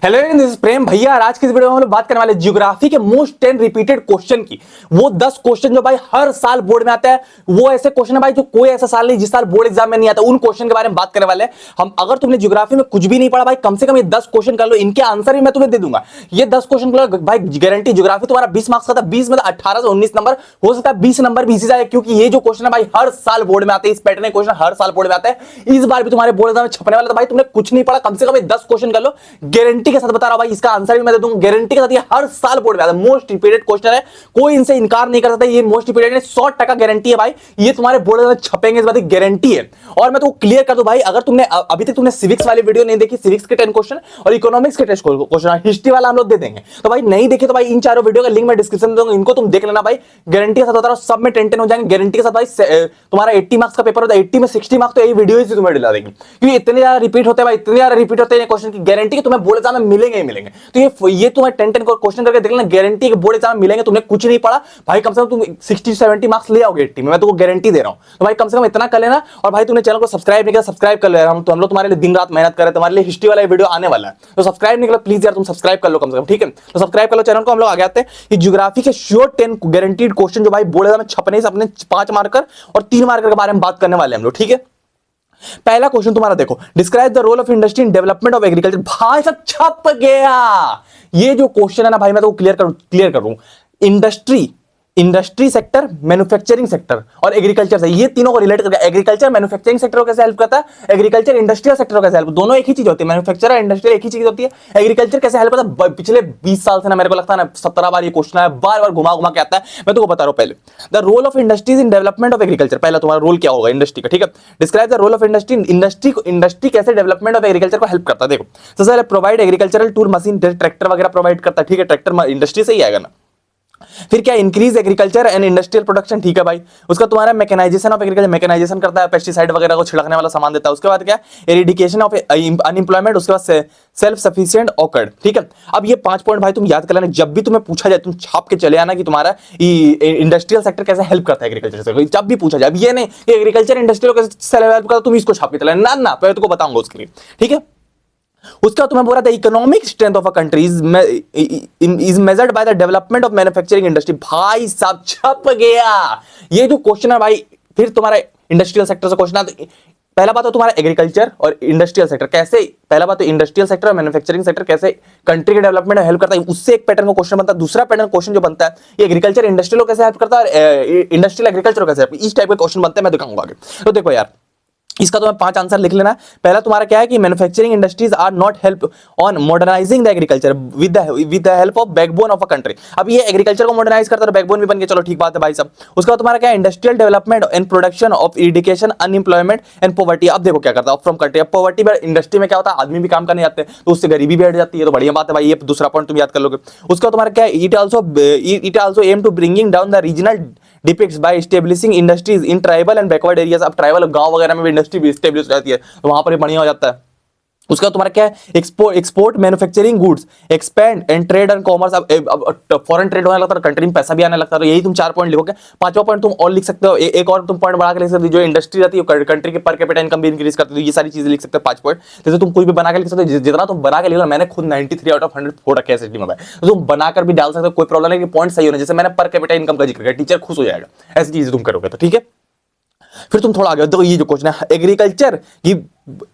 Hello this is प्रेम भैया। आज की इस वीडियो में हम लोग बात करने वाले ज्योग्राफी के मोस्ट 10 रिपीटेड क्वेश्चन की। वो 10 क्वेश्चन जो भाई हर साल बोर्ड में आता है, वो ऐसे क्वेश्चन है भाई जो कोई ऐसा साल नहीं जिस साल बोर्ड एग्जाम में नहीं आता। उन क्वेश्चन के बारे में बात करने वाले हैं हम। अगर तुमने ज्योग्राफी में कुछ भी नहीं पढ़ा भाई, कम से कम ये 10 क्वेश्चन कर लो, इनके आंसर भी मैं तुम्हें दे दूंगा। ये 10 क्वेश्चन कर लो भाई, गारंटी। ज्योग्राफी तुम्हारा 20 मार्क्स का था, 20 में 18 से 19 नंबर हो सकता है, 20 नंबर भी इसी जाए, क्योंकि ये जो क्वेश्चन है भाई हर साल बोर्ड में आते हैं। इस पैटर्न के क्वेश्चन हर साल बोर्ड में आते हैं। इस बार भी तुम्हारे बोर्ड एग्जाम में छपने वाला था भाई। तुमने कुछ नहीं पढ़ा, कम से कम 10 क्वेश्चन कर लो, गारंटी के साथ बता रहा हूं भाई। इसका आंसर भी मैं दे दूंगा गारंटी के साथ। ये हर साल बोर्ड में आता है, मोस्ट रिपीटेड क्वेश्चन है, कोई इनसे इनकार नहीं कर सकता। ये मोस्ट रिपीटेड है, 100% गारंटी है भाई। ये तुम्हारे बोर्ड में छपेंगे, इस बात की गारंटी है। और मैं तो क्लियर कर दूं भाई, अगर तुमने अभी तक तुमने सिविक्स वाली वीडियो नहीं देखी, सिविक्स के 10 क्वेश्चन और इकोनॉमिक्स के 10 क्वेश्चन, हिस्ट्री वाला हम लोग दे देंगे। तो भाई नहीं देखे तो भाई इन चारों वीडियो का लिंक मैं डिस्क्रिप्शन में दूंगा, इनको तुम देख लेना भाई। गारंटी के साथ बता रहा हूं, सब में 10 हो जाएंगे गारंटी के साथ भाई। तुम्हारा 80 मार्क्स का पेपर होता है, 80 में 60 मार्क्स तो यही वीडियो से तुम्हें दिला देंगे, क्योंकि इतने ज्यादा रिपीट होते हैं भाई, इतने ज्यादा रिपीट होते हैं क्वेश्चन की गारंटी कि तुम्हें बोर्ड एग्जाम में मिलेंगे ही मिलेंगे। तो ये तुम्हें 10 क्वेश्चन करके देख लेना, गारंटी है कि बोर्ड एग्जाम में मिलेंगे। तुमने कुछ नहीं पढ़ा भाई, कम से कम तुम 60-70 मार्क्स ले आओगे 80 में, मैं तुमको गारंटी दे रहा हूं। तो भाई कम से कम इतना कर लेना। और भाई तूने चैनल को सब्सक्राइब नहीं किया, सब्सक्राइब कर ले। हम लोग तुम्हारे लिए दिन रात मेहनत कर रहे हैं, तुम्हारे लिए हिस्ट्री वाला वीडियो आने वाला है। तो सब्सक्राइब नहीं किया प्लीज यार, तुम सब्सक्राइब कर लो कम से कम, ठीक है। तो सब्सक्राइब कर लो चैनल को। हम लोग आगे आते हैं कि ज्योग्राफी के श्योर 10 गारंटीड क्वेश्चन जो भाई बोर्ड एग्जाम में छपने से अपने 5 मार्कर और 3 मार्कर के बारे में बात करने वाले हम लोग, ठीक है। पहला क्वेश्चन तुम्हारा देखो, describe the role of industry in development of agriculture. भाई सब छप गया। ये जो क्वेश्चन है ना भाई, मैं तो क्लियर करूं। इंडस्ट्री सेक्टर, मैन्युफैक्चरिंग सेक्टर और एग्रीकल्चर से, ये तीनों को रिलेट करके एग्रीकल्चर मैन्युफैक्चरिंग सेक्टर को कैसे हेल्प करता है, एग्रीकल्चर इंडस्ट्रियल सेक्टर को कैसे हेल्प, दोनों एक ही चीज होती है। मैन्युफैक्चर और इंडस्ट्रियल एक ही चीज होती है। एग्रीकल्चर कैसे हेल्प करता है, पिछले 20 साल से ना मेरे को लगता है ना 17 बार ये क्वेश्चन है, बार बार घुमा घुमा के आता है। मैं तुमको बता रहा हूं पहले, the role of industries in development of agriculture. पहला तुम्हारा रोल क्या होगा इंडस्ट्री का, ठीक है। Describe the role of industry कैसे डेवलपमेंट ऑफ एग्रीकल्चर को हेल्प करता है। देखो सबसे पहले provide agricultural tool machine, tractor वगैरह प्रोवाइड करता है, ठीक है। ट्रैक्टर इंडस्ट्री से ही आएगा ना। फिर क्या, increase agriculture and industrial production, ठीक है भाई। उसका तुम्हारा मैकेनाइजेशन ऑफ एग्रीकल्चर, मैकेनाइजेशन करता है, पेस्टिसाइड वगैरह को छिड़कने वाला सामान देता है। उसके बाद क्या, एरिडिकेशन ऑफ अनएम्प्लॉयमेंट, उसके बाद सेल्फ सफिशिएंट ऑकर्ड, ठीक है। अब ये 5 पॉइंट भाई तुम याद कर लेना, जब भी तुम्हें पूछा जाए तुम छाप के चले आना कि तुम्हारा इंडस्ट्रियल सेक्टर कैसे हेल्प करता है एग्रीकल्चर से। जब भी पूछा जाए, अब ये नहीं कि एग्रीकल्चर इंडस्ट्रियल कैसे हेल्प करता, तुम इसको छाप के चले ना, पहले तुमको बताऊंगा उसके लिए, ठीक है। उसका तुम्हें बोला था economic strength of a country is measured by the development of manufacturing industry. भाई साहब छप गया ये जो क्वेश्चन है भाई। फिर तुम्हारा इंडस्ट्रियल सेक्टर से क्वेश्चन आता, पहला बात तो तुम्हारा एग्रीकल्चर और इंडस्ट्रियल सेक्टर कैसे, पहला बात तो इंडस्ट्रियल सेक्टर और मैन्युफैक्चरिंग सेक्टर कैसे कंट्री के डेवलपमेंट में हेल्प करता है, उससे एक पैटर्न का क्वेश्चन बनता है। दूसरा पैटर्न क्वेश्चन जो बनता है, ये एग्रीकल्चर इंडस्ट्रियल को कैसे हेल्प करता है और इंडस्ट्रियल एग्रीकल्चर को कैसे हेल्प, इस टाइप का क्वेश्चन बनता है, मैं दिखाऊंगा आगे। तो देखो यार, इसका तुम्हें 5 आंसर लिख लेना। पहला तुम्हारा क्या है कि manufacturing industries are not help on modernising the agriculture with the help of backbone of a country. अब ये एग्रीकल्चर को मॉडर्नाइज करता है, बैकबोन भी बन गया, चलो ठीक बात है भाई सब। उसका तुम्हारा क्या है, industrial development and production of irrigation, unemployment and poverty. अब देखो क्या करता है फ्रॉम कंट्री। अब पॉवर्टी में इंडस्ट्री में क्या होता है, आदमी भी काम करने जाते हैं तो उससे गरीबी भी हट जाती है, तो बढ़िया बात है भाई। ये दूसरा पॉइंट तुम याद कर लोगे। उसका तुम्हारा क्या है, it also aim to bringing down the regional defects by establishing industries in tribal and backward areas. अब ट्राइबल गांव वगैरह में भी इंडस्ट्री भी एस्टेब्लिश हो जाती है, तो वहां पर बढ़िया हो जाता है। उसका तुम्हारा क्या है, export manufacturing goods, expand and trade and commerce. अब फॉरेन ट्रेड होने लगता है, कंट्री में पैसा भी आने लगता है। तो यही तुम 4 पॉइंट लिखोगे। 5वां पॉइंट तुम और लिख सकते हो, एक और तुम पॉइंट बढ़ा के लिख सकते हो, जो इंडस्ट्री रहती है कंट्री के पर कैपिटा इनकम भी इंक्रीज करती है। ये सारी चीजें लिख सकते हो 5 पॉइंट। जैसे तुम कुछ भी बना के लिख सकते हो, जितना तुम बना के लिखो। मैंने खुद 93 आउट ऑफ 100 फोड़ रखे हैं एसएसटी में भाई, तो तुम बनाकर भी डाल सकते हो, कोई प्रॉब्लम नहीं। पॉइंट सही होना, जैसे मैंने पर कैपिटा इनकम का जिक्र किया, टीचर खुश हो जाएगा, ऐसी चीजें तुम करोगे तो, ठीक है। फिर तुम थोड़ा आगे देखो, ये जो क्वेश्चन है,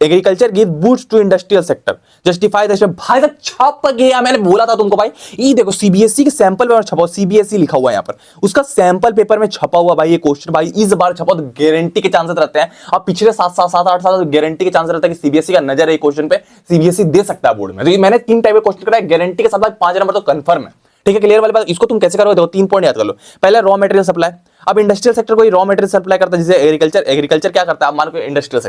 agriculture give boost to industrial sector, justify the. भाई साहब छप गया, मैंने बोला था तुमको भाई। ये देखो सीबीएसई के सैंपल पेपर छपा, सीबीएसई लिखा हुआ है यहाँ पर, उसका सैंपल पेपर में छपा हुआ भाई ये क्वेश्चन। भाई इस बार छपा तो गारंटी के चांसेस रहते हैं। अब पिछले 7-8 साल गारंटी के चांसेस रहता है कि सीबीएसई का नजर है क्वेश्चन पे, सीबीएसई दे सकता है बोर्ड में। तो मैंने 3 टाइप के क्वेश्चन कराया गारंटी के साथ, भाई 5 नंबर तो कंफर्म है, ठीक है। क्लियर वाली बात। इसको तुम कैसे करोगे, देखो 3 पॉइंट याद कर लो। पहले रॉ मटेरियल सप्लाई। अब इंडस्ट्रियल सेक्टर कोई रॉ मटेरियल सप्लाई करता है, जैसे एग्रीकल्चर क्या करता है, आप मान लो इंडस्ट्रियल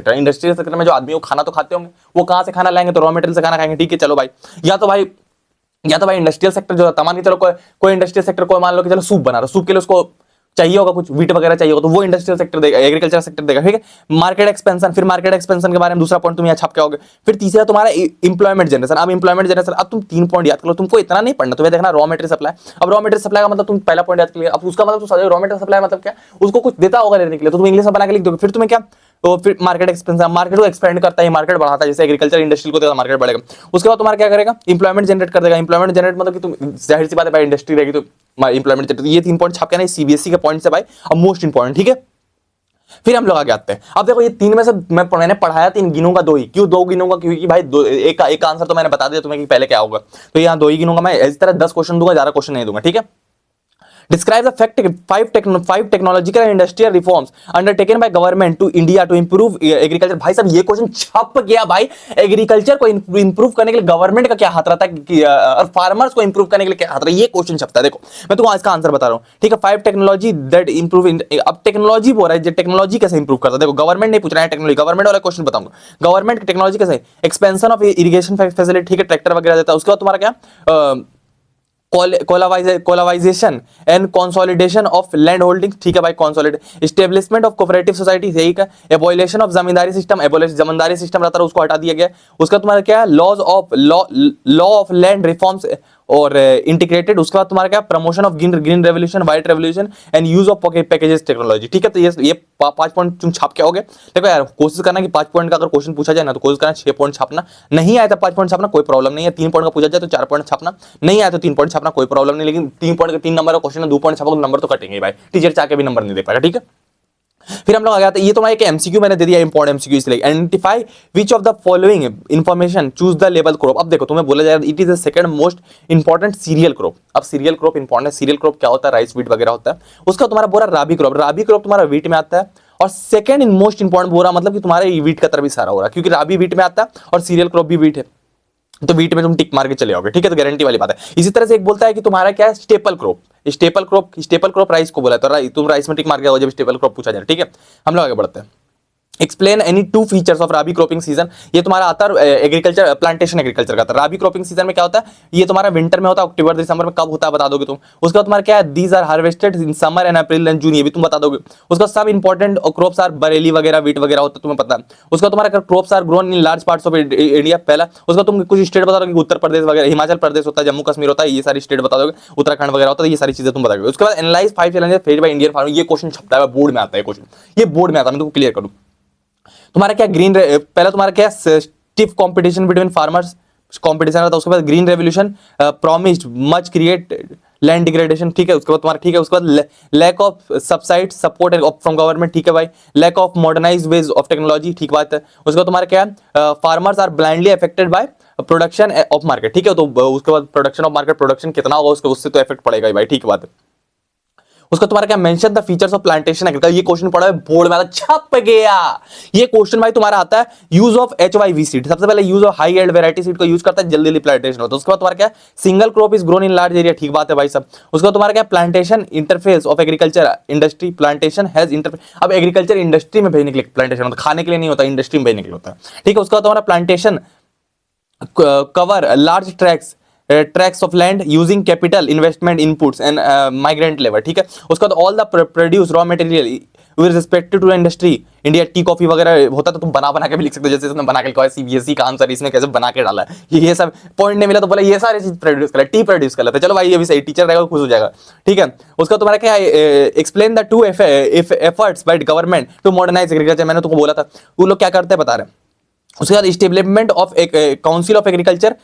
सेक्टर में जो आदमी वो खाना तो खाते होंगे, वो कहां से खाना लाएंगे, तो रॉ मटेरियल से खाना खाएंगे, ठीक है। चलो भाई, या तो भाई इंडस्ट्रियल सेक्टर जो होता है, मान के चलो कोई इंडस्ट्रियल सेक्टर को मान लो कि चलो सूप बना रहा, सूप के लिए उसको चाहिए होगा कुछ वीट वगैरह चाहिए होगा, तो वो इंडस्ट्रियल सेक्टर देगा, एग्रीकल्चर सेक्टर देगा, ठीक है। मार्केट एक्सपेंशन, फिर मार्केट एक्सपेंशन के बारे में दूसरा पॉइंट तुम यहाँ छाप के आओगे। फिर तीसरा तुम्हारा इंप्लॉयमेंट जनरेशन। अब इंप्लॉयमेंट जनरेशन, अब तुम 3 पॉइंट याद कर लो, तुमको इतना नहीं पढ़ना, तुम्हें देखना रॉ मटेरियल सप्लाई। अब रॉ मटेरियल सप्लाई का मतलब तुम पहला पॉइंट याद कर लिया। अब उसका मतलब रॉ मटेरियल सप्लाई मतलब क्या, उसको कुछ देता होगा लेने के लिए, तो तुम इंग्लिश में बना के लिख दोगे। फिर तुम्हें क्या, तो फिर मार्केट एक्सपेंशन, मार्केट को एक्सपेंड करता है, मार्केट बढ़ाता है, जैसे एग्रीकल्चर इंडस्ट्री को देगा मार्केट बढ़ेगा। उसके बाद तुम्हारा क्या करेगा, इंप्लॉयमेंट जनरेट कर देगा। इंप्लॉयमेंट जनरेट मतलब कि तुम जाहिर सी बात है भाई, इंडस्ट्री रहेगी तो इंप्लॉयमेंट जनरेट। ये 3 पॉइंट छाप के ना, सीबीएसई के पॉइंट से भाई अब मोस्ट इंपॉर्टेंट, ठीक है। फिर हम लोग आगे आते हैं। अब देखो ये 3 में से मैंने पढ़ाया 3, गिनूंगा 2 ही। क्यों 2 गिनूंगा, क्योंकि भाई एक आंसर तो मैंने बता दिया तुम्हें कि पहले क्या होगा, तो यहाँ 2 ही गिनूंगा मैं। इस तरह 10 क्वेश्चन दूंगा, ज्यादा क्वेश्चन नहीं दूंगा, ठीक है। Describe the five technological and industrial reforms undertaken by government to India to improve agriculture। भाई साहब ये क्वेश्चन छप गया भाई। एग्रीकल्चर को इंप्रूव करने के लिए गवर्नमेंट का क्या हाथ रहता है और फार्मर्स को इंप्रूव करने के लिए क्या हाथ रहता है, ये क्वेश्चन छपता है। देखो मैं तुमको इसका आंसर बता रहा हूँ, ठीक है। 5 टेक्नोलॉजी दैट इंप्रूव। अब टेक्नोलॉजी बोल रहा है, टेक्नोलॉजी कैसे इंप्रूव करता है। देखो गवर्नमेंट नहीं पूछ रहा है टेक्नोलॉजी, गवर्नमेंट वाला क्वेश्चन बताऊंगा। गवर्नमेंट की टेक्नोलॉजी कैसे, एक्सपेंशन ऑफ इरिगेशन फैसिलिटी, ठीक है, ट्रैक्टर वगैरह देता है। उसके बाद तुम्हारा क्या, collectivisation and consolidation of land holding, ठीक है भाई, consolidate, establishment of cooperative society, यही का abolition of zamindari system, abolition zamindari system रहता है उसको हटा दिया गया। उसका तुम्हारा क्या है, लॉ ऑफ लैंड रिफॉर्म्स और इंटीग्रेटेड। उसके बाद तुम्हारा क्या, promotion of green revolution, white revolution and use of packages technology, ठीक है। तो ये 5 पॉइंट तुम छाप के आओगे। देखो यार कोशिश करना कि 5 पॉइंट का अगर क्वेश्चन पूछा जाए ना तो कोशिश करना 6 पॉइंट छापना, नहीं आया तो 5 पॉइंट छापना, कोई प्रॉब्लम नहीं है। 3 पॉइंट का पूछा जाए तो 4 पॉइंट छापना, नहीं आया तो 3 पॉइंट छापना, कोई प्रॉब्लम नहीं। लेकिन 3 पॉइंट का 3 नंबर का क्वेश्चन है, 2 पॉइंट छापोगे नंबर तो कटेंगे भाई, टीचर चाह के भी नंबर नहीं दे पाएगा, ठीक है। फिर हम लोग आ गए, ये तुम्हारा एक एमसीक्यू मैंने दे दिया, इंपॉर्टेंट एमसीक्यू इसलिए। Identify which of the following information choose the label crop. अब देखो तुम्हें बोला जाएगा it is the second most important cereal crop. अब सीरियल क्रॉप इंपॉर्टेंट है। सीरियल क्रॉप क्या होता है, राइस व्हीट वगैरह होता है। उसका तुम्हारा बोरा राबी क्रॉप, राबी क्रॉप तुम्हारा व्हीट में आता है। और सेकंड इन मोस्ट इंपॉर्टेंट बोरा मतलब कि तुम्हारे व्हीट का तरफ भी सारा हो रहा है, क्योंकि राबी व्हीट में आता है और सीरियल क्रॉप भी व्हीट है, तो व्हीट में तुम टिक मार के चले आओगे, ठीक है, तो गारंटी वाली बात है। इसी तरह से एक बोलता है कि तुम्हारा क्या है, staple crop. Staple crop rice को बोला, तो तुम राइस में टिक मार के आओ जब स्टेपल क्रॉप पूछा जाए, ठीक है। हम लोग आगे बढ़ते हैं। Explain any 2 features of rabi cropping season. ये तुम्हारा आता है एग्रीकल्चर, प्लांटेशन एग्रीकल्चर का आता है। राबी क्रॉपिंग सीजन में क्या होता है, ये तुम्हारा विंटर में होता है, अक्टूबर दिसंबर में। कब होता है बता दोगे तुम। उसका तुम्हारा क्या है, these are harvested in summer and April and June, ये भी तुम बता दोगे। उसका सब इंपॉर्टेंट क्रॉप्स आर बरेली वगैरह व्हीट वगैरह होता है, तुम्हें पता है। उसका तुम्हारा crops are grown in large parts of India, पहला। उसका तुम कुछ स्टेट बता दोगे, उत्तर प्रदेश वगैरह, हिमाचल प्रदेश होता है, जम्मू कश्मीर होता है, ये सारी स्टेट बता दोगे, उत्तराखंड वगैरह होता है, ये सारी चीजें तुम बताओगे। उसके बाद analyse 5 challenges faced by Indian farmer, ये क्वेश्चन छपता है बोर्ड में आता है क्वेश्चन, ये बोर्ड में आता है, मैं तुमको क्लियर करूं। तुम्हारा क्या पहला तुम्हारा क्या, stiff competition between farmers, competition रहता है। उसके बाद green revolution promised much create land degradation, ठीक है। उसके बाद तुम्हारा ठीक है, उसके बाद lack of subsidy support from government, ठीक है भाई। Lack of modernized ways of technology, ठीक बात है। उसके बाद तुम्हारा क्या है, farmers are blindly affected by production of market, ठीक है। तो उसके बाद प्रोडक्शन ऑफ मार्केट, प्रोडक्शन कितना होगा उससे तो इफेक्ट पड़ेगा भाई, ठीक बात है। उसका तुम्हारा क्या, mention the features of plantation agriculture, ये क्वेश्चन पड़ा है बोर्ड में, छप गया ये क्वेश्चन भाई तुम्हारा आता है। यूज ऑफ HYV सीड, सबसे पहले use of high yield variety seed को यूज करता है, जल्दी जल्दी प्लांटेशन होता है। उसके बाद तुम्हारा क्या, single crop is grown in large area, ठीक बात है भाई सब। उसके बाद तुम्हारा क्या, plantation interface of agriculture industry, plantation has interface. अब एग्रीकल्चर इंडस्ट्री में भेजने के लिए प्लांटेशन होता है, खाने के लिए नहीं होता, इंडस्ट्री में भेजने के लिए होता है, ठीक है। उसके बाद तुम्हारा plantation cover large tracts of land using capital investment inputs and migrant labour, ठीक है। उसका all the produce raw material with respect to industry, India tea coffee वगैरह होता तो तुम बना के भी लिख सकते हो, जैसे इसने बना के लिखा है सीबीएसई का आंसर, इसमें कैसे बना के डाला है, ये सब पॉइंट नहीं मिला तो बोला ये सारी चीज प्रोड्यूस कर, टी प्रोड्यूस कर लेते, चलो भाई ये भी सही, टीचर रहेगा खुश हो जाएगा, ठीक है। उसका तुम्हारा क्या है, explain the 2 efforts by government to modernize agriculture, मैंने तुमको बोला था वो लोग क्या करते हैं बता रहे हैं। उसके बाद establishment of council of agriculture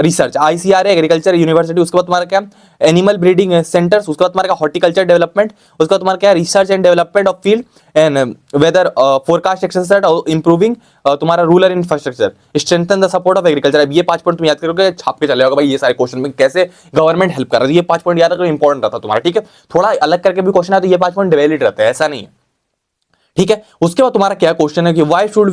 research, ICRA agriculture university. उसके बाद तुम्हारा क्या, एनिमल ब्रीडिंग सेंटर्स। उसके बाद तुम्हारा क्या, हॉर्टिकल्चर डेवलपमेंट। उसके बाद तुम्हारा क्या, research and development of field and weather forecast exercise और इंप्रूविंग तुम्हारा rural infrastructure, strengthen the support of agriculture. अब ये 5 पॉइंट तुम याद करोगे, छाप के चले जाओगे भाई, ये सारे क्वेश्चन में कैसे गवर्नमेंट हेल्प कर रही है, ये 5 पॉइंट याद रखो, इंपॉर्टेंट रहता है तुम्हारा, ठीक है। थोड़ा अलग करके भी क्वेश्चन है तो ये 5 पॉइंट वैलिड रहते हैं, ऐसा नहीं है, ठीक है। उसके बाद तुम्हारा क्या क्वेश्चन है कि why should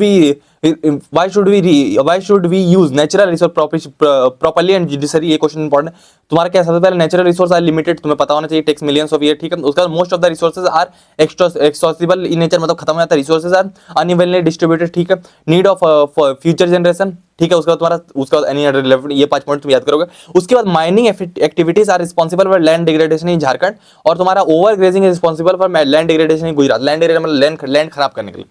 we use natural resource properly and judiciary, ये क्वेश्चन इंपॉर्टेंट है तुम्हारा क्या। सबसे पहले नेचुरल रिसोर्स आर लिमिटेड, तुम्हें पता होना चाहिए, टेक्स मिलियंस ऑफ ईयर, ठीक है। उसके बाद most of the resources are exhaustible in nature, मतलब खत्म हो जाता है, रिसोर्सेज आर अनइवनली डिस्ट्रीब्यूटेड, ठीक है। नीड ऑफ फ्यूचर जनरेशन, ठीक है। उसके बाद तुम्हारा उसके बाद एनी अदर रिलेवेंट, ये 5 पॉइंट तुम याद करोगे। उसके बाद mining activities are responsible for land degradation in Jharkhand, और तुम्हारा over grazing is responsible for land degradation in Gujarat, land area मतलब लैंड खराब करने के लिए।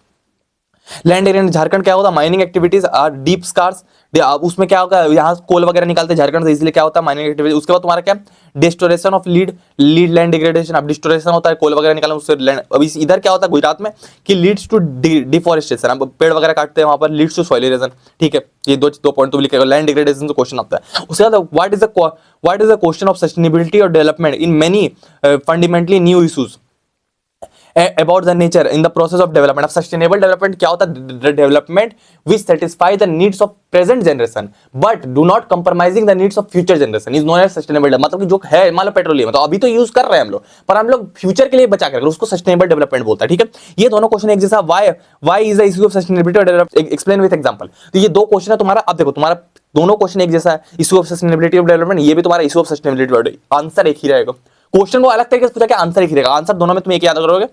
लैंड एरिया झारखंड क्या होता है, mining activities are deep scars, उसमें क्या होगा, यहाँ कोल वगैरह निकालते हैं झारखंड से, इसलिए क्या होता है माइनिंग एक्टिविटी। उसके बाद तुम्हारा क्या, distortion of lead, lead land degradation. अब डिस्टोरेशन होता है कोल वगैरह निकालना उससे लैंड। अब इधर क्या होता है गुजरात में कि लीड्स टू डिफॉरेस्टेशन, अब पेड़ वगैरह काटते हैं वहां पर, लीड्स टू सॉइल इरोजन। ठीक है, ये दो पॉइंट तुम लिखेगा, लैंड डिग्रेडेशन से क्वेश्चन आता है। उसके बाद what is the question of sustainability और development in many fundamentally new issues about the nature in the process of development. अब sustainable development क्या होता है, the development which satisfy the needs of present generation but do not compromising the needs of future generation is known as sustainable. मतलब कि जो है मान लो petroleum तो अभी तो यूज कर रहे हैं हम लोग, पर हम लोग फ्यूचर के लिए बचा कर उसको सस्टेनेबल डेवलपमेंट बोलता है। ठीक है, ये दोनों क्वेश्चन एक जैसा, why is the issue of sustainability or development explain with example। तो ये दो क्वेश्चन है तुम्हारा। अब देखो तुम्हारा दोनों क्वेश्चन एक जैसा है, issue of sustainability of development, ये भी तुम्हारा इशू ऑफ सस्टेनेबिलिटी, आंसर एक ही रहेगा। क्वेश्चन को अलग तरीके से पूछा क्या, आंसर एक ही रहेगा। आंसर दोनों में तुम एक याद करोगे,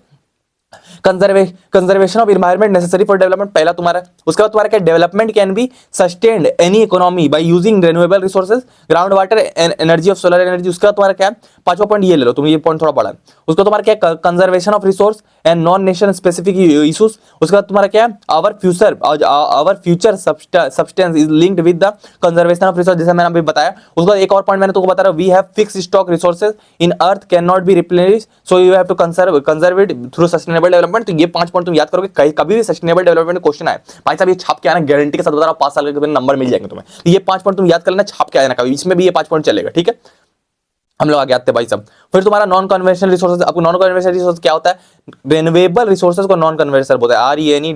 conservation of environment necessary for development पहला तुम्हारा। उसके बाद तुम्हारा क्या, development can be sustained any economy by using renewable resources, ground water, energy of solar energy. उसके बाद तुम्हारा क्या, पांचवा पॉइंट ये ले लो तुम, ये पॉइंट थोड़ा बड़ा है। उसका तुम्हारा क्या, conservation of resource and non nation specific issues. उसके बाद तुम्हारा क्या, our future substance is linked with the conservation of resource, जैसे मैंने अभी बताया। उसके बाद एक और पॉइंट मैंने तुमको बता रहा हूं, we have fix stock resources in earth can not be replenished so you have to conserve it through sustainable development. तो ये 5 पॉइंट तुम याद करोगे, कहीं कभी भी सस्टेनेबल डेवलपमेंट क्वेश्चन आए भाई साहब ये छाप के आना, गारंटी के साथ बता रहा हूं 5 साल के नंबर मिल जाएंगे तुम्हें। तो ये 5 पॉइंट तुम याद कर लेना, छाप के आना कभी, इसमें भी ये 5 पॉइंट चलेगा। ठीक है, हम लोग आगे आते हैं भाई साहब। फिर तुम्हारा नॉन कन्वेंशनल रिसोर्सेज, आपको नॉन कन्वेंशनल रिसोर्स क्या होता है, रिन्यूएबल रिसोर्सेज को नॉन कन्वेंशनल बोलते हैं,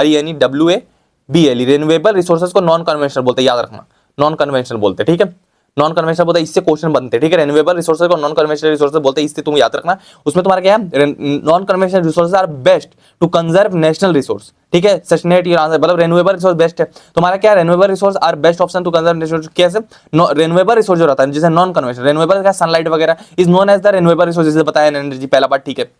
RENEWABLE, रिन्यूएबल रिसोर्सेज को नॉन कन्वेंशनल बोलते हैं, याद रखना नॉन कन्वेंशनल बोलते हैं। ठीक है, नॉन कन्वेंशनल बोलते हैं, इससे क्वेश्चन बनते हैं। ठीक है, रिन्यूएबल रिसोर्सेज को नॉन कन्वेंशनल रिसोर्सेज बोलते हैं, इससे तुम याद रखना। उसमें तुम्हारा क्या है, non conventional resources are best to conserve national resource. ठीक है, सस्टेनेबिलिटी आंसर मतलब रिन्यूएबल रिसोर्स बेस्ट है तुम्हारा क्या, renewable resource are best option to conserve national. कैसे, रिन्यूएबल रिसोर्स जो रहता है जैसे नॉन कन्वेंशनल, रिन्यूएबल का सनलाइट वगैरह is known as the renewable resource, जैसे बताया एनर्जी पहला बात। ठीक है,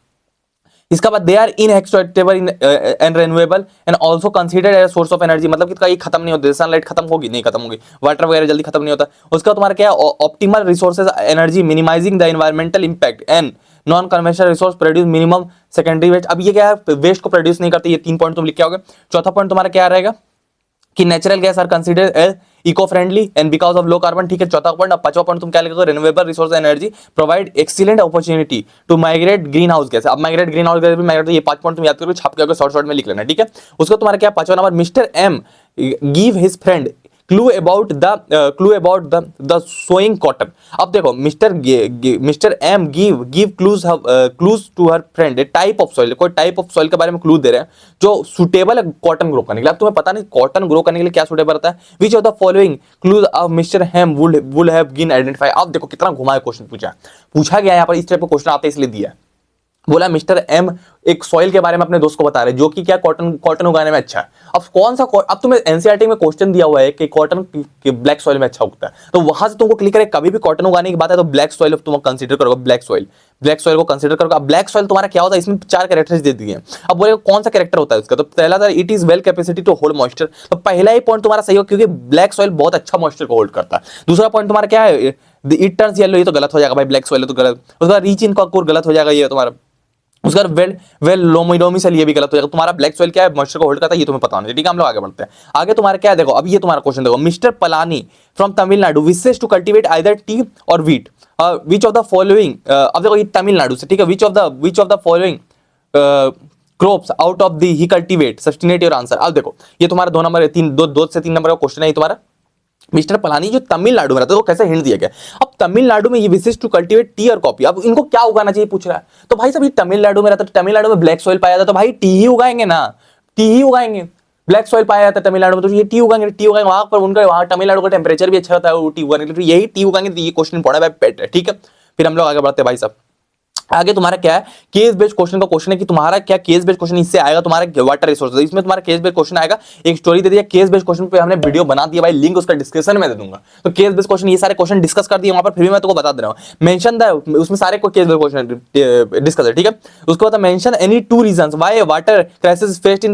इसका बाद they are inextractable and renewable and also considered as source of energy, मतलब कि ये खत्म नहीं होते, सनलाइट खत्म होगी नहीं खत्म होगी, वाटर वगैरह जल्दी खत्म नहीं होता। उसका तुम्हारा क्या है, optimal resources energy minimizing the environmental impact and non conventional resource produce minimum secondary waste. अब ये क्या है, वेस्ट को प्रोड्यूस नहीं करते, ये 3 पॉइंट तुम लिख के आओगे। चौथा पॉइंट तुम्हारा क्या रहेगा कि natural gas are considered as eco friendly and because of low carbon. ठीक है, चौथा पॉइंट। अब पांचवा पॉइंट तुम क्या लिखोगे, renewable resource energy provide excellent opportunity to migrate green house gas. अब माइग्रेट ग्रीन हाउस गैस भी माइग्रेट, ये 5 पॉइंट तुम याद करोगे, छाप के शॉर्ट में लिख लेना। ठीक है, उसको तुम्हारा क्या, पांचवा number, mister M give his friend clue about the sowing cotton. अब देखो mister M give clues to her friend, type of soil, कोई टाइप ऑफ सॉइल के बारे में क्लू दे रहे हैं जो सुटेबल है कॉटन ग्रो करने के लिए। अब तुम्हें पता नहीं कॉटन ग्रो करने के लिए क्या सुटेबल रहता है, which of the following clues of mister M would have been identify. अब देखो कितना घुमाया क्वेश्चन पूछा गया, यहाँ पर इस टाइप का क्वेश्चन आते इसलिए दिया है। बोला मिस्टर एम एक सॉइल के बारे में अपने दोस्त को बता रहे जो कि क्या कॉटन उगाने में अच्छा है। अब कौन सा, अब तुम्हें एनसीईआरटी में क्वेश्चन दिया हुआ है कि कॉटन ब्लैक सॉइल में अच्छा उगता है, तो वहां से तुमको क्लिक करे, कभी भी कॉटन उगाने की बात है तो ब्लैक सॉइल तुम कंसीडर करोगे, ब्लैक सॉइल को कंसीडर करोगे। अब ब्लैक सॉइल तुम्हारा क्या होता है, इसमें 4 कैरेक्टर्स दे दिए हैं। अब बोले कौन सा कैरेक्टर होता है इसका, तो पहला था it is well capacity to hold moisture, तो पहला ही पॉइंट तुम्हारा सही हो क्योंकि ब्लैक सॉइल बहुत अच्छा मॉइस्चर को होल्ड करता है। दूसरा पॉइंट तुम्हारा क्या है, इट टर्न्स येलो, ये तो गलत हो जाएगा भाई, ब्लैक सॉइल तो गलत। उसका रीच इन कॉकोर गलत हो जाएगा ये तुम्हारा। उसका वेल लोमी से ये भी गलत हो जाएगा। तुम्हारा ब्लैक सॉइल क्या है, मॉइस्चर को होल्ड करता है, ये तुम्हें पता नहीं। ठीक है, हम लोग आगे बढ़ते हैं। आगे तुम्हारा क्या है, देखो अब ये तुम्हारा क्वेश्चन देखो, mister Palani from Tamil Nadu wishes to cultivate either tea और wheat, which of the following. अब देखो ये तमिलनाडु से, ठीक है, which of the following crops out of the he cultivate substantiate your answer. अब देखो ये तुम्हारा 2 नंबर 2 से 3 नंबर का क्वेश्चन है तुम्हारा। मिस्टर पलानी जो तमिलनाडु में रहता है, तो कैसे हिंट दिया गया। अब तमिलनाडु में ये विशेष टू कल्टीवेट टी और कॉफी, अब इनको क्या उगाना चाहिए पूछ रहा है। तो भाई साहब ये तमिलनाडु में रहता है, तमिलनाडु में ब्लैक सॉइल पाया जाता है, तो भाई टी ही उगाएंगे ना, टी ही उगाएंगे। ब्लैक सॉइल पाया जाता है तमिलनाडु में, तो ये टी उगाएंगे वहां पर, उनका वहां तमिलनाडु का टेम्परेचर भी अच्छा होता है, वो टी उगाने के लिए यही टी उगाएंगे। तो ये क्वेश्चन पड़ा है पेट है। ठीक है, फिर हम लोग आगे बढ़ते हैं भाई साहब। आगे तुम्हारा क्या है, केस बेस्ड क्वेश्चन का क्वेश्चन है कि तुम्हारा क्या केस बेस्ड क्वेश्चन इससे आएगा तुम्हारा वाटर रिसोर्सेज, इसमें तुम्हारा केस बेस्ड क्वेश्चन आएगा। एक स्टोरी दे दिया केस बेस्ड क्वेश्चन पे, हमने वीडियो बना दिया भाई, लिंक उसका डिस्क्रिप्शन में दे दूंगा। तो केस बेस्ड क्वेश्चन ये सारे क्वेश्चन डिस्कस कर दिए वहां पर, फिर भी मैं तुमको बता दे रहा हूं, मेंशन द उसमें सारे को केस बेस्ड क्वेश्चन डिस्कस है। ठीक है, उसके बाद mention any 2 reasons why water crisis faced in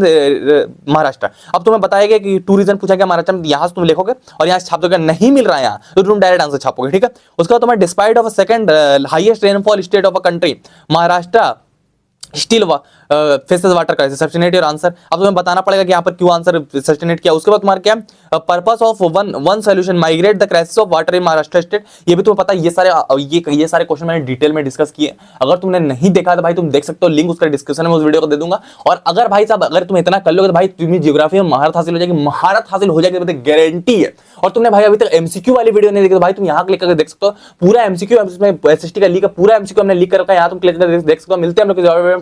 Maharashtra. अब तुम्हें बताएगा कि 2 रीजन पूछा गया महाराष्ट्र में, यहां से तुम लिखोगे और यहां से छाप दोगे, नहीं मिल रहा है यहां तो तुम डायरेक्ट आंसर छापोगे। ठीक है, उसके बाद तुम्हें despite of second highest rainfall state of a country Maharashtra faces water crisis, substantiate your answer. अब तुम्हें बताना पड़ेगा कि यहाँ पर क्यों आंसर सस्टेनेट किया। उसके बाद तुम्हारा क्या purpose of one solution migrate the crisis of water in Maharashtra state, ये भी तुम्हें पता है। ये सारे क्वेश्चन मैंने डिटेल में डिस्कस किए। अगर तुमने नहीं देखा तो भाई तुम देख सकते हो, लिंक उसका डिस्क्रिप्शन में उस वीडियो को दे दूंगा। और अगर भाई साहब अगर तुम इतना कर लोगे तो भाई तुम्हें ज्योग्राफी में महारत हासिल हो जाएगी, महारत हासिल हो जाएगी, गारंटी है। और तुमने भाई अभी तक एमसीक्यू वाली वीडियो नहीं देखी तो भाई तुम यहाँ क्लिक करके देख सकते हो, पूरा एमसीक्यू इसमें एसएसटी का लीक है, पूरा एमसीक्यू हमने लीक कर रखा है, यहाँ तुम क्लिक करके देख सकते हो। मिलते हैं हम लोग